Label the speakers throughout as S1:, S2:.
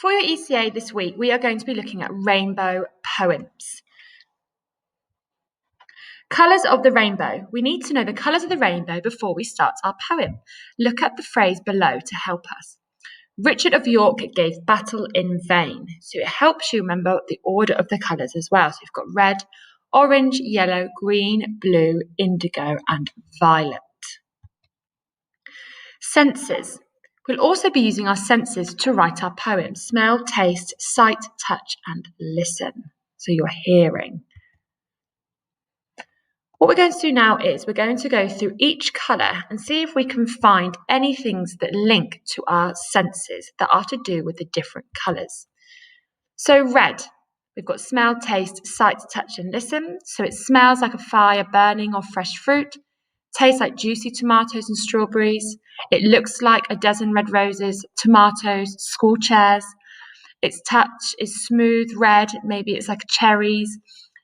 S1: For your ECA this week, we are going to be looking at rainbow poems. Colours of the rainbow. We need to know the colours of the rainbow before we start our poem. Look at the phrase below to help us. Richard of York gave battle in vain. So it helps you remember the order of the colours as well. So you've got red, orange, yellow, green, blue, indigo, and violet. Senses. We'll also be using our senses to write our poem. Smell, taste, sight, touch, and listen. So your hearing. What we're going to do now is we're going to go through each colour and see if we can find any things that link to our senses that are to do with the different colours. So red, we've got smell, taste, sight, touch, and listen. So it smells like a fire burning or fresh fruit. Tastes like juicy tomatoes and strawberries. It looks like a dozen red roses, tomatoes, school chairs. Its touch is smooth, red, maybe it's like cherries.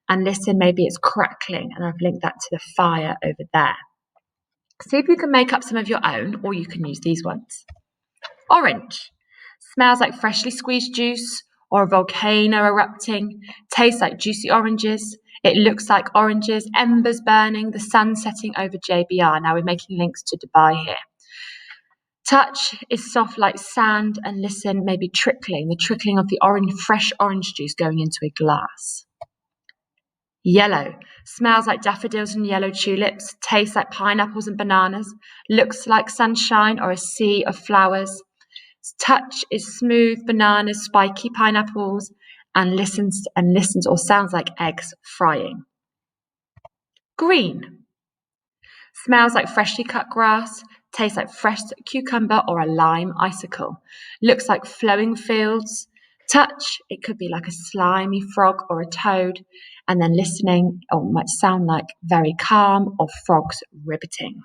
S1: And listen, maybe it's crackling, and I've linked that to the fire over there. See if you can make up some of your own, or you can use these ones. Orange. Smells like freshly squeezed juice or a volcano erupting. Tastes like juicy oranges. It looks like oranges, embers burning, the sun setting over JBR. Now we're making links to Dubai here. Touch is soft like sand, and listen, maybe trickling, the trickling of the fresh orange juice going into a glass. Yellow. Smells like daffodils and yellow tulips. Tastes like pineapples and bananas. Looks like sunshine or a sea of flowers. Touch is smooth bananas, spiky pineapples, and listens or sounds like eggs frying. Green. Smells like freshly cut grass. Tastes like fresh cucumber or a lime icicle. Looks like flowing fields. Touch, it could be like a slimy frog or a toad. And then listening, or might sound like very calm or frogs ribbiting.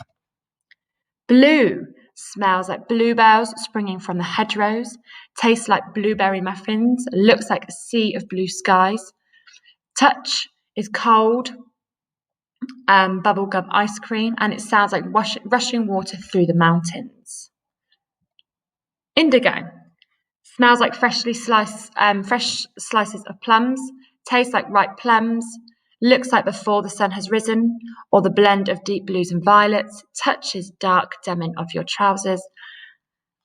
S1: Blue. Smells like bluebells springing from the hedgerows. Tastes like blueberry muffins. Looks like a sea of blue skies. Touch is cold, bubblegum ice cream, and it sounds like rushing water through the mountains. Indigo. Smells like fresh slices of plums. Tastes like ripe plums. Looks like before the sun has risen, or the blend of deep blues and violets. Touches dark denim of your trousers.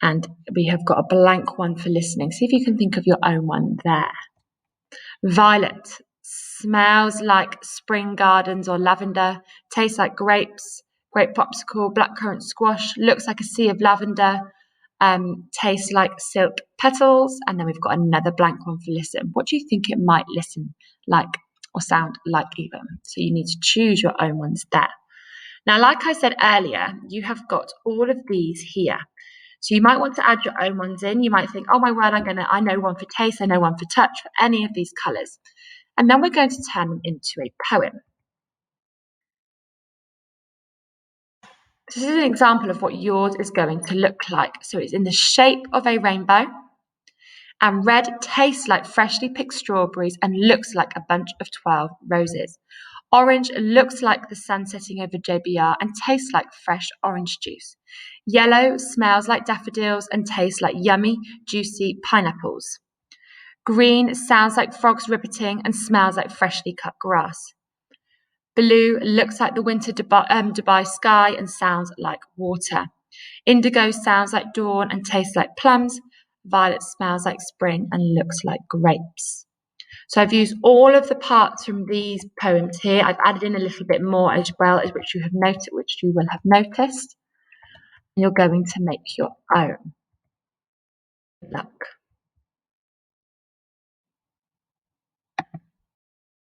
S1: And we have got a blank one for listening. See if you can think of your own one there. Violet. Smells like spring gardens or lavender. Tastes like grapes, grape popsicle, blackcurrant squash. Looks like a sea of lavender. Tastes like silk petals. And then we've got another blank one for listen. What do you think it might listen like or sound like even? So you need to choose your own ones there. Now, like I said earlier, you have got all of these here. So you might want to add your own ones in. You might think, oh my word, I know one for taste, I know one for touch, for any of these colours. And then we're going to turn them into a poem. This is an example of what yours is going to look like. So it's in the shape of a rainbow. And red tastes like freshly picked strawberries and looks like a bunch of 12 roses. Orange looks like the sun setting over JBR and tastes like fresh orange juice. Yellow smells like daffodils and tastes like yummy, juicy pineapples. Green sounds like frogs ribbiting and smells like freshly cut grass. Blue looks like the winter Dubai sky and sounds like water. Indigo sounds like dawn and tastes like plums. Violet smells like spring and looks like grapes. So I've used all of the parts from these poems here. I've added in a little bit more as well, which you will have noticed. And you're going to make your own.